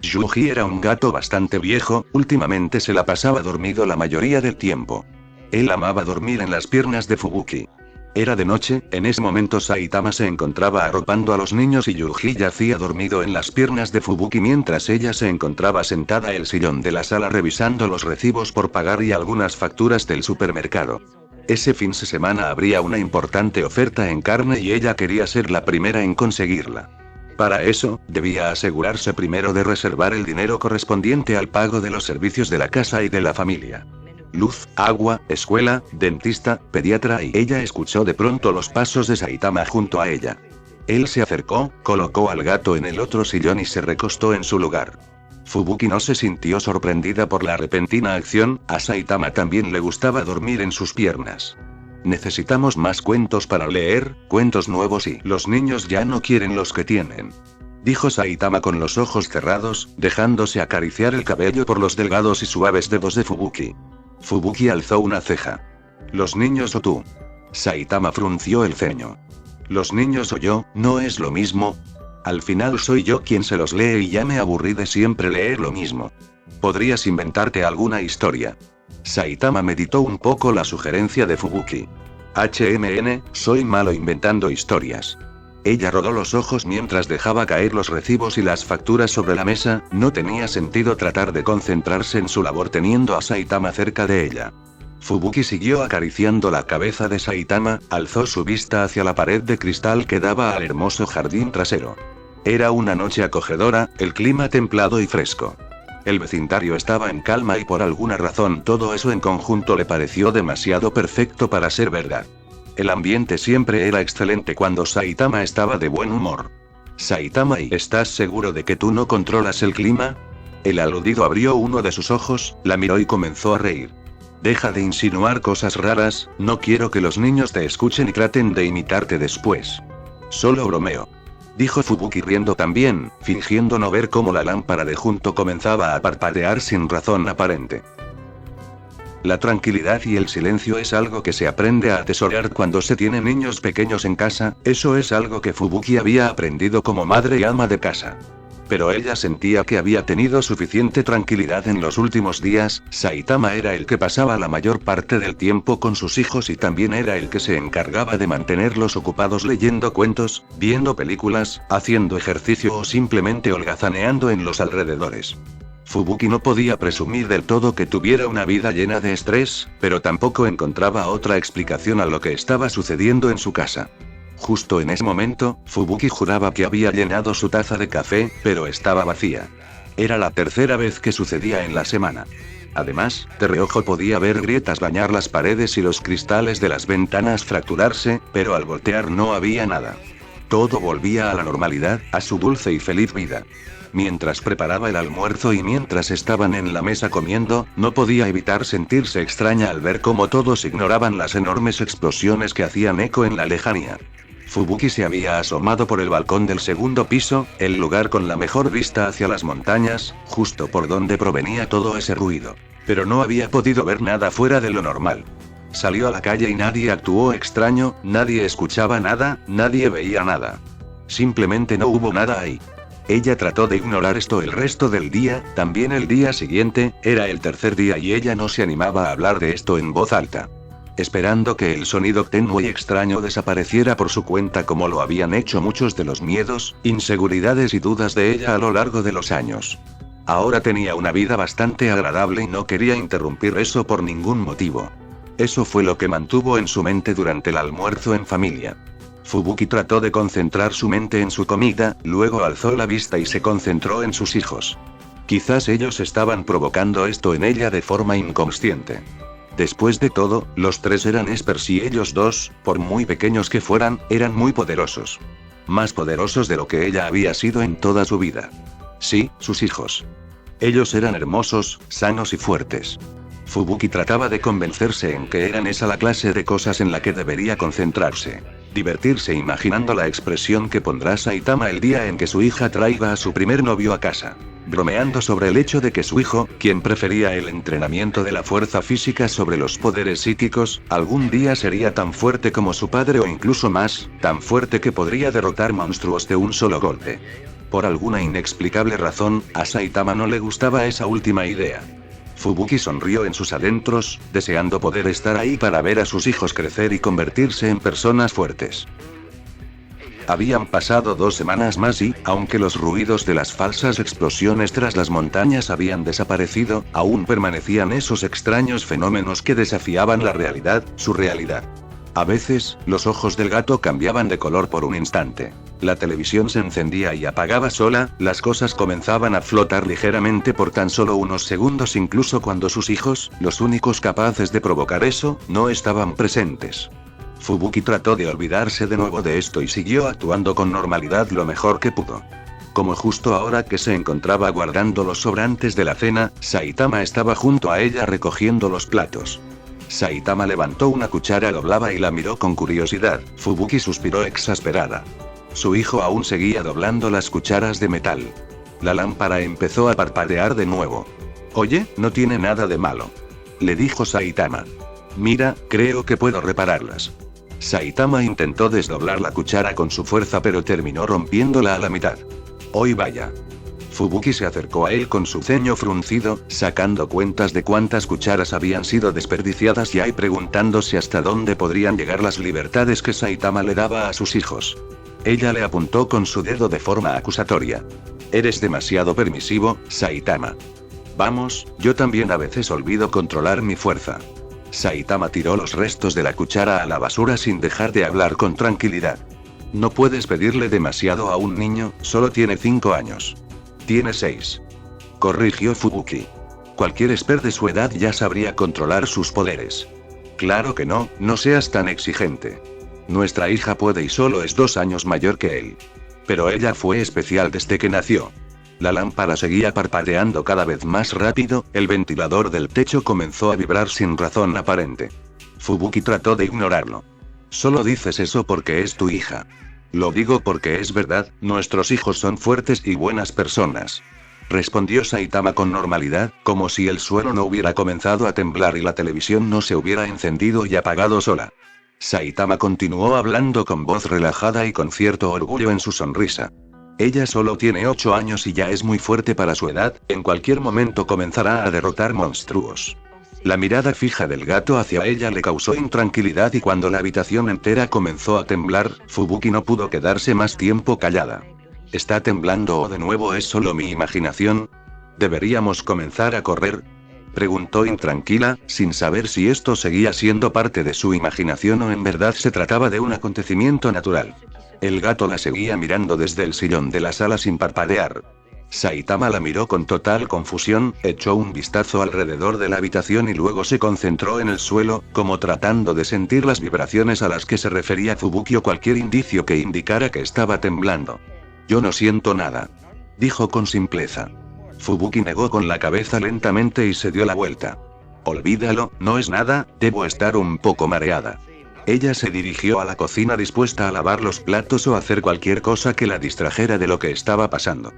Yuji era un gato bastante viejo, últimamente se la pasaba dormido la mayoría del tiempo. Él amaba dormir en las piernas de Fubuki. Era de noche, en ese momento Saitama se encontraba arropando a los niños y Yuji yacía dormido en las piernas de Fubuki mientras ella se encontraba sentada en el sillón de la sala revisando los recibos por pagar y algunas facturas del supermercado. Ese fin de semana habría una importante oferta en carne y ella quería ser la primera en conseguirla. Para eso, debía asegurarse primero de reservar el dinero correspondiente al pago de los servicios de la casa y de la familia. Luz, agua, escuela, dentista, pediatra y ella escuchó de pronto los pasos de Saitama junto a ella. Él se acercó, colocó al gato en el otro sillón y se recostó en su lugar. Fubuki no se sintió sorprendida por la repentina acción, a Saitama también le gustaba dormir en sus piernas. Necesitamos más cuentos para leer, cuentos nuevos y los niños ya no quieren los que tienen. Dijo Saitama con los ojos cerrados, dejándose acariciar el cabello por los delgados y suaves dedos de Fubuki. Fubuki alzó una ceja. ¿Los niños o tú? Saitama frunció el ceño. ¿Los niños o yo, no es lo mismo? Al final soy yo quien se los lee y ya me aburrí de siempre leer lo mismo. ¿Podrías inventarte alguna historia? Saitama meditó un poco la sugerencia de Fubuki. Soy malo inventando historias. Ella rodó los ojos mientras dejaba caer los recibos y las facturas sobre la mesa, no tenía sentido tratar de concentrarse en su labor teniendo a Saitama cerca de ella. Fubuki siguió acariciando la cabeza de Saitama, alzó su vista hacia la pared de cristal que daba al hermoso jardín trasero. Era una noche acogedora, el clima templado y fresco. El vecindario estaba en calma y por alguna razón todo eso en conjunto le pareció demasiado perfecto para ser verdad. El ambiente siempre era excelente cuando Saitama estaba de buen humor. Saitama, ¿y estás seguro de que tú no controlas el clima? El aludido abrió uno de sus ojos, la miró y comenzó a reír. Deja de insinuar cosas raras, no quiero que los niños te escuchen y traten de imitarte después. Solo bromeo. Dijo Fubuki riendo también, fingiendo no ver cómo la lámpara de junto comenzaba a parpadear sin razón aparente. La tranquilidad y el silencio es algo que se aprende a atesorar cuando se tiene niños pequeños en casa, eso es algo que Fubuki había aprendido como madre y ama de casa. Pero ella sentía que había tenido suficiente tranquilidad en los últimos días. Saitama era el que pasaba la mayor parte del tiempo con sus hijos y también era el que se encargaba de mantenerlos ocupados leyendo cuentos, viendo películas, haciendo ejercicio o simplemente holgazaneando en los alrededores. Fubuki no podía presumir del todo que tuviera una vida llena de estrés, pero tampoco encontraba otra explicación a lo que estaba sucediendo en su casa. Justo en ese momento, Fubuki juraba que había llenado su taza de café, pero estaba vacía. Era la tercera vez que sucedía en la semana. Además, de reojo podía ver grietas bañar las paredes y los cristales de las ventanas fracturarse, pero al voltear no había nada. Todo volvía a la normalidad, a su dulce y feliz vida. Mientras preparaba el almuerzo y mientras estaban en la mesa comiendo, no podía evitar sentirse extraña al ver cómo todos ignoraban las enormes explosiones que hacían eco en la lejanía. Fubuki se había asomado por el balcón del segundo piso, el lugar con la mejor vista hacia las montañas, justo por donde provenía todo ese ruido. Pero no había podido ver nada fuera de lo normal. Salió a la calle y nadie actuó extraño, nadie escuchaba nada, nadie veía nada. Simplemente no hubo nada ahí. Ella trató de ignorar esto el resto del día, también el día siguiente, era el tercer día y ella no se animaba a hablar de esto en voz alta. Esperando que el sonido tenue y extraño desapareciera por su cuenta como lo habían hecho muchos de los miedos, inseguridades y dudas de ella a lo largo de los años. Ahora tenía una vida bastante agradable y no quería interrumpir eso por ningún motivo. Eso fue lo que mantuvo en su mente durante el almuerzo en familia. Fubuki trató de concentrar su mente en su comida, luego alzó la vista y se concentró en sus hijos. Quizás ellos estaban provocando esto en ella de forma inconsciente. Después de todo, los tres eran espers y ellos dos, por muy pequeños que fueran, eran muy poderosos. Más poderosos de lo que ella había sido en toda su vida. Sí, sus hijos. Ellos eran hermosos, sanos y fuertes. Fubuki trataba de convencerse en que eran esa la clase de cosas en la que debería concentrarse. Divertirse imaginando la expresión que pondrá Saitama el día en que su hija traiga a su primer novio a casa. Bromeando sobre el hecho de que su hijo, quien prefería el entrenamiento de la fuerza física sobre los poderes psíquicos, algún día sería tan fuerte como su padre o incluso más, tan fuerte que podría derrotar monstruos de un solo golpe. Por alguna inexplicable razón, a Saitama no le gustaba esa última idea. Fubuki sonrió en sus adentros, deseando poder estar ahí para ver a sus hijos crecer y convertirse en personas fuertes. Habían pasado 2 semanas más y, aunque los ruidos de las falsas explosiones tras las montañas habían desaparecido, aún permanecían esos extraños fenómenos que desafiaban la realidad, su realidad. A veces, los ojos del gato cambiaban de color por un instante. La televisión se encendía y apagaba sola, las cosas comenzaban a flotar ligeramente por tan solo unos segundos incluso cuando sus hijos, los únicos capaces de provocar eso, no estaban presentes. Fubuki trató de olvidarse de nuevo de esto y siguió actuando con normalidad lo mejor que pudo. Como justo ahora que se encontraba guardando los sobrantes de la cena, Saitama estaba junto a ella recogiendo los platos. Saitama levantó una cuchara, doblaba y la miró con curiosidad. Fubuki suspiró exasperada. Su hijo aún seguía doblando las cucharas de metal. La lámpara empezó a parpadear de nuevo. «Oye, no tiene nada de malo», le dijo Saitama. «Mira, creo que puedo repararlas». Saitama intentó desdoblar la cuchara con su fuerza pero terminó rompiéndola a la mitad. «¡Hoy vaya!». Fubuki se acercó a él con su ceño fruncido, sacando cuentas de cuántas cucharas habían sido desperdiciadas y preguntándose hasta dónde podrían llegar las libertades que Saitama le daba a sus hijos. Ella le apuntó con su dedo de forma acusatoria. «Eres demasiado permisivo, Saitama». «Vamos, yo también a veces olvido controlar mi fuerza». Saitama tiró los restos de la cuchara a la basura sin dejar de hablar con tranquilidad. «No puedes pedirle demasiado a un niño, solo tiene 5 años. Tiene 6. corrigió Fubuki. Cualquier expert de su edad ya sabría controlar sus poderes. Claro que no, no seas tan exigente. Nuestra hija puede y solo es 2 años mayor que él. Pero ella fue especial desde que nació. La lámpara seguía parpadeando cada vez más rápido, el ventilador del techo comenzó a vibrar sin razón aparente. Fubuki trató de ignorarlo. Solo dices eso porque es tu hija. Lo digo porque es verdad, nuestros hijos son fuertes y buenas personas. Respondió Saitama con normalidad, como si el suelo no hubiera comenzado a temblar y la televisión no se hubiera encendido y apagado sola. Saitama continuó hablando con voz relajada y con cierto orgullo en su sonrisa. Ella solo tiene 8 años y ya es muy fuerte para su edad, en cualquier momento comenzará a derrotar monstruos. La mirada fija del gato hacia ella le causó intranquilidad y cuando la habitación entera comenzó a temblar, Fubuki no pudo quedarse más tiempo callada. ¿Está temblando o de nuevo es solo mi imaginación? ¿Deberíamos comenzar a correr?, preguntó intranquila, sin saber si esto seguía siendo parte de su imaginación o en verdad se trataba de un acontecimiento natural. El gato la seguía mirando desde el sillón de la sala sin parpadear. Saitama la miró con total confusión, echó un vistazo alrededor de la habitación y luego se concentró en el suelo, como tratando de sentir las vibraciones a las que se refería Fubuki o cualquier indicio que indicara que estaba temblando. Yo no siento nada, dijo con simpleza. Fubuki negó con la cabeza lentamente y se dio la vuelta. Olvídalo, no es nada, debo estar un poco mareada. Ella se dirigió a la cocina dispuesta a lavar los platos o hacer cualquier cosa que la distrajera de lo que estaba pasando.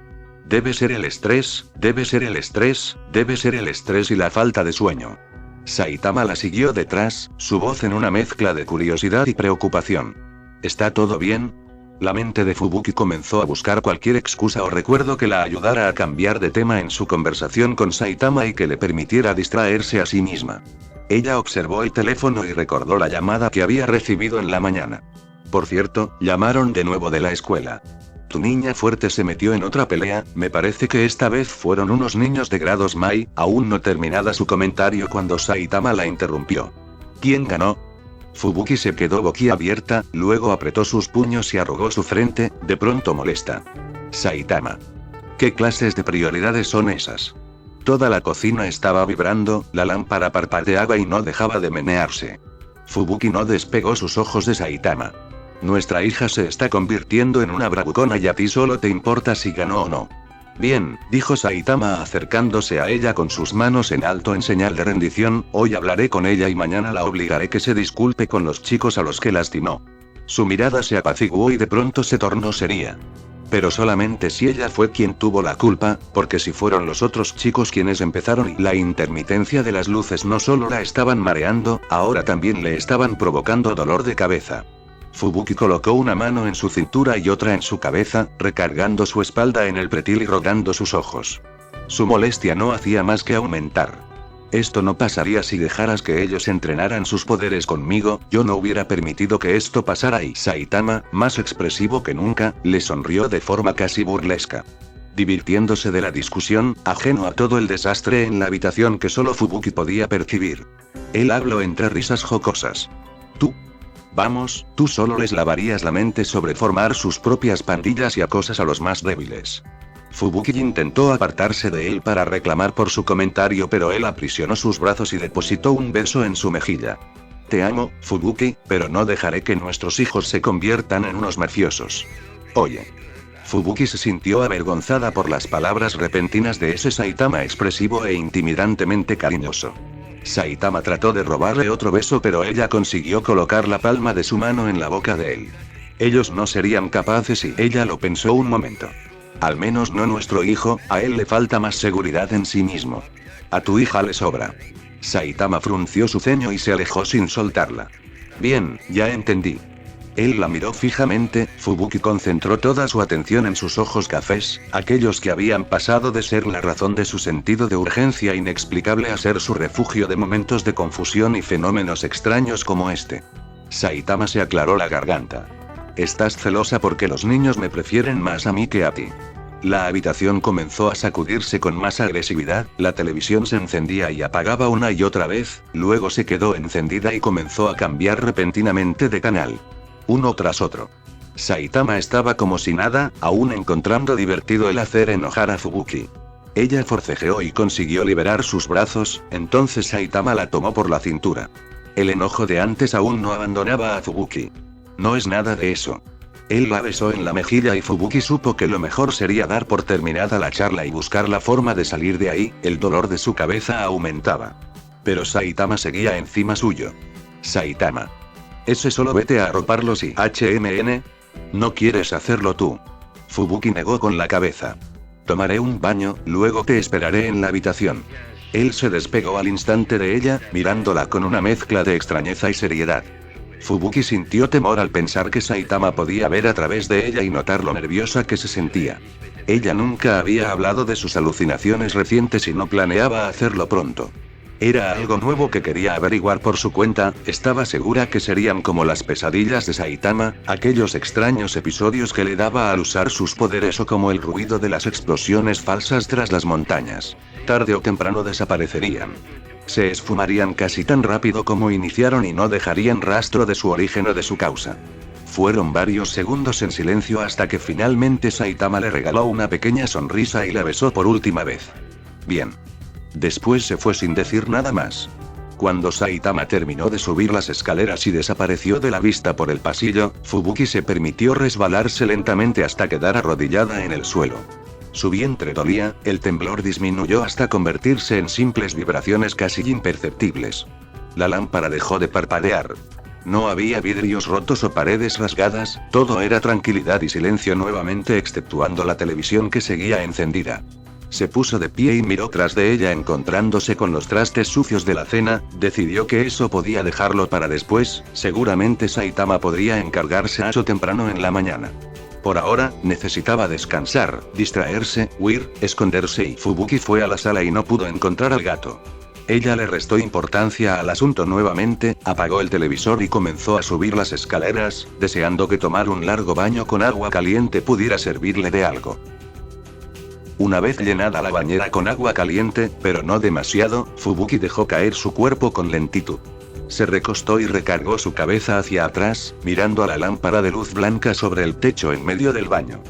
Debe ser el estrés, debe ser el estrés, debe ser el estrés y la falta de sueño. Saitama la siguió detrás, su voz en una mezcla de curiosidad y preocupación. ¿Está todo bien? La mente de Fubuki comenzó a buscar cualquier excusa o recuerdo que la ayudara a cambiar de tema en su conversación con Saitama y que le permitiera distraerse a sí misma. Ella observó el teléfono y recordó la llamada que había recibido en la mañana. Por cierto, llamaron de nuevo de la escuela. Tu niña fuerte se metió en otra pelea, me parece que esta vez fueron unos niños de grados Mai, aún no terminada su comentario cuando Saitama la interrumpió. ¿Quién ganó? Fubuki se quedó boquiabierta, luego apretó sus puños y arrugó su frente, de pronto molesta. Saitama. ¿Qué clases de prioridades son esas? Toda la cocina estaba vibrando, la lámpara parpadeaba y no dejaba de menearse. Fubuki no despegó sus ojos de Saitama. Nuestra hija se está convirtiendo en una bravucona y a ti solo te importa si ganó o no. Bien, dijo Saitama acercándose a ella con sus manos en alto en señal de rendición, hoy hablaré con ella y mañana la obligaré que se disculpe con los chicos a los que lastimó. Su mirada se apaciguó y de pronto se tornó seria. Pero solamente si ella fue quien tuvo la culpa, porque si fueron los otros chicos quienes empezaron y la intermitencia de las luces no solo la estaban mareando, ahora también le estaban provocando dolor de cabeza. Fubuki colocó una mano en su cintura y otra en su cabeza, recargando su espalda en el pretil y rogando sus ojos. Su molestia no hacía más que aumentar. Esto no pasaría si dejaras que ellos entrenaran sus poderes conmigo, yo no hubiera permitido que esto pasara y Saitama, más expresivo que nunca, le sonrió de forma casi burlesca. Divirtiéndose de la discusión, ajeno a todo el desastre en la habitación que solo Fubuki podía percibir. Él habló entre risas jocosas. Vamos, tú solo les lavarías la mente sobre formar sus propias pandillas y acosas a los más débiles. Fubuki intentó apartarse de él para reclamar por su comentario, pero él aprisionó sus brazos y depositó un beso en su mejilla. Te amo, Fubuki, pero no dejaré que nuestros hijos se conviertan en unos mafiosos. Oye. Fubuki se sintió avergonzada por las palabras repentinas de ese Saitama expresivo e intimidantemente cariñoso. Saitama trató de robarle otro beso, pero ella consiguió colocar la palma de su mano en la boca de él. Ellos no serían capaces y ella lo pensó un momento. Al menos no nuestro hijo, a él le falta más seguridad en sí mismo. A tu hija le sobra. Saitama frunció su ceño y se alejó sin soltarla. Bien, ya entendí. Él la miró fijamente, Fubuki concentró toda su atención en sus ojos cafés, aquellos que habían pasado de ser la razón de su sentido de urgencia inexplicable a ser su refugio de momentos de confusión y fenómenos extraños como este. Saitama se aclaró la garganta. Estás celosa porque los niños me prefieren más a mí que a ti. La habitación comenzó a sacudirse con más agresividad, la televisión se encendía y apagaba una y otra vez, luego se quedó encendida y comenzó a cambiar repentinamente de canal. Uno tras otro. Saitama estaba como si nada, aún encontrando divertido el hacer enojar a Fubuki. Ella forcejeó y consiguió liberar sus brazos, entonces Saitama la tomó por la cintura. El enojo de antes aún no abandonaba a Fubuki. No es nada de eso. Él la besó en la mejilla y Fubuki supo que lo mejor sería dar por terminada la charla y buscar la forma de salir de ahí. El dolor de su cabeza aumentaba. Pero Saitama seguía encima suyo. Saitama. Ese solo vete a arroparlos y HMN. ¿No quieres hacerlo tú? Fubuki negó con la cabeza. Tomaré un baño, luego te esperaré en la habitación. Él se despegó al instante de ella, mirándola con una mezcla de extrañeza y seriedad. Fubuki sintió temor al pensar que Saitama podía ver a través de ella y notar lo nerviosa que se sentía. Ella nunca había hablado de sus alucinaciones recientes y no planeaba hacerlo pronto. Era algo nuevo que quería averiguar por su cuenta. Estaba segura que serían como las pesadillas de Saitama, aquellos extraños episodios que le daba al usar sus poderes o como el ruido de las explosiones falsas tras las montañas. Tarde o temprano desaparecerían. Se esfumarían casi tan rápido como iniciaron y no dejarían rastro de su origen o de su causa. Fueron varios segundos en silencio hasta que finalmente Saitama le regaló una pequeña sonrisa y la besó por última vez. Bien. Después se fue sin decir nada más. Cuando Saitama terminó de subir las escaleras y desapareció de la vista por el pasillo, Fubuki se permitió resbalarse lentamente hasta quedar arrodillada en el suelo. Su vientre dolía, el temblor disminuyó hasta convertirse en simples vibraciones casi imperceptibles. La lámpara dejó de parpadear. No había vidrios rotos o paredes rasgadas, todo era tranquilidad y silencio nuevamente exceptuando la televisión que seguía encendida. Se puso de pie y miró tras de ella encontrándose con los trastes sucios de la cena. Decidió que eso podía dejarlo para después, seguramente Saitama podría encargarse a eso temprano en la mañana. Por ahora, necesitaba descansar, distraerse, huir, esconderse y Fubuki fue a la sala y no pudo encontrar al gato. Ella le restó importancia al asunto nuevamente, apagó el televisor y comenzó a subir las escaleras, deseando que tomar un largo baño con agua caliente pudiera servirle de algo. Una vez llenada la bañera con agua caliente, pero no demasiado, Fubuki dejó caer su cuerpo con lentitud. Se recostó y recargó su cabeza hacia atrás, mirando a la lámpara de luz blanca sobre el techo en medio del baño.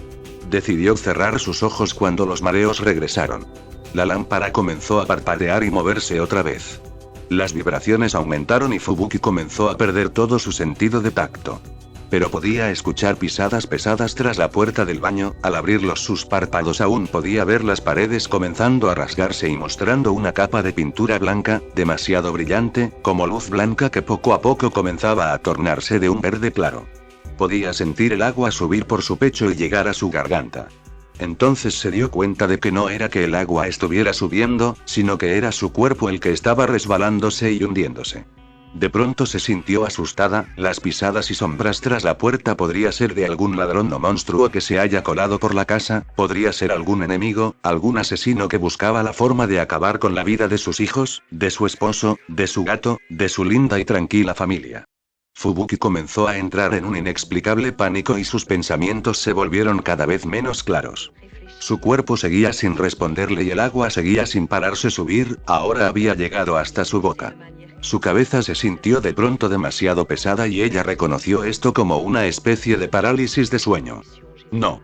Decidió cerrar sus ojos cuando los mareos regresaron. La lámpara comenzó a parpadear y moverse otra vez. Las vibraciones aumentaron y Fubuki comenzó a perder todo su sentido de tacto. Pero podía escuchar pisadas pesadas tras la puerta del baño. Al abrirlos sus párpados aún podía ver las paredes comenzando a rasgarse y mostrando una capa de pintura blanca, demasiado brillante, como luz blanca que poco a poco comenzaba a tornarse de un verde claro. Podía sentir el agua subir por su pecho y llegar a su garganta. Entonces se dio cuenta de que no era que el agua estuviera subiendo, sino que era su cuerpo el que estaba resbalándose y hundiéndose. De pronto se sintió asustada, las pisadas y sombras tras la puerta podría ser de algún ladrón o monstruo que se haya colado por la casa, podría ser algún enemigo, algún asesino que buscaba la forma de acabar con la vida de sus hijos, de su esposo, de su gato, de su linda y tranquila familia. Fubuki comenzó a entrar en un inexplicable pánico y sus pensamientos se volvieron cada vez menos claros. Su cuerpo seguía sin responderle y el agua seguía sin pararse subir, ahora había llegado hasta su boca. Su cabeza se sintió de pronto demasiado pesada y ella reconoció esto como una especie de parálisis de sueño. No.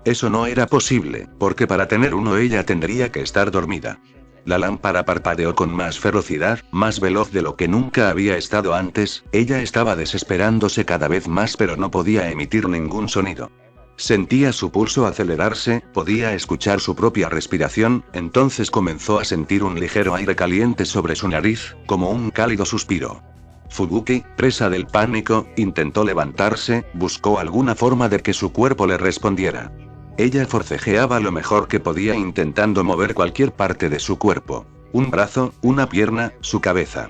Eso no era posible, porque para tener uno ella tendría que estar dormida. La lámpara parpadeó con más ferocidad, más veloz de lo que nunca había estado antes. Ella estaba desesperándose cada vez más pero no podía emitir ningún sonido. Sentía su pulso acelerarse, podía escuchar su propia respiración, entonces comenzó a sentir un ligero aire caliente sobre su nariz, como un cálido suspiro. Fubuki, presa del pánico, intentó levantarse, buscó alguna forma de que su cuerpo le respondiera. Ella forcejeaba lo mejor que podía intentando mover cualquier parte de su cuerpo. Un brazo, una pierna, su cabeza.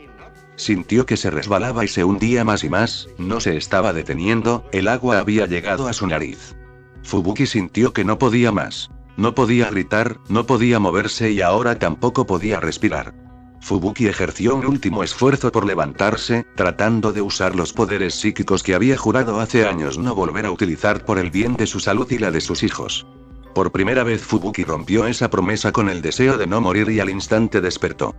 Sintió que se resbalaba y se hundía más y más, no se estaba deteniendo, el agua había llegado a su nariz. Fubuki sintió que no podía más. No podía gritar, no podía moverse y ahora tampoco podía respirar. Fubuki ejerció un último esfuerzo por levantarse, tratando de usar los poderes psíquicos que había jurado hace años no volver a utilizar por el bien de su salud y la de sus hijos. Por primera vez Fubuki rompió esa promesa con el deseo de no morir y al instante despertó.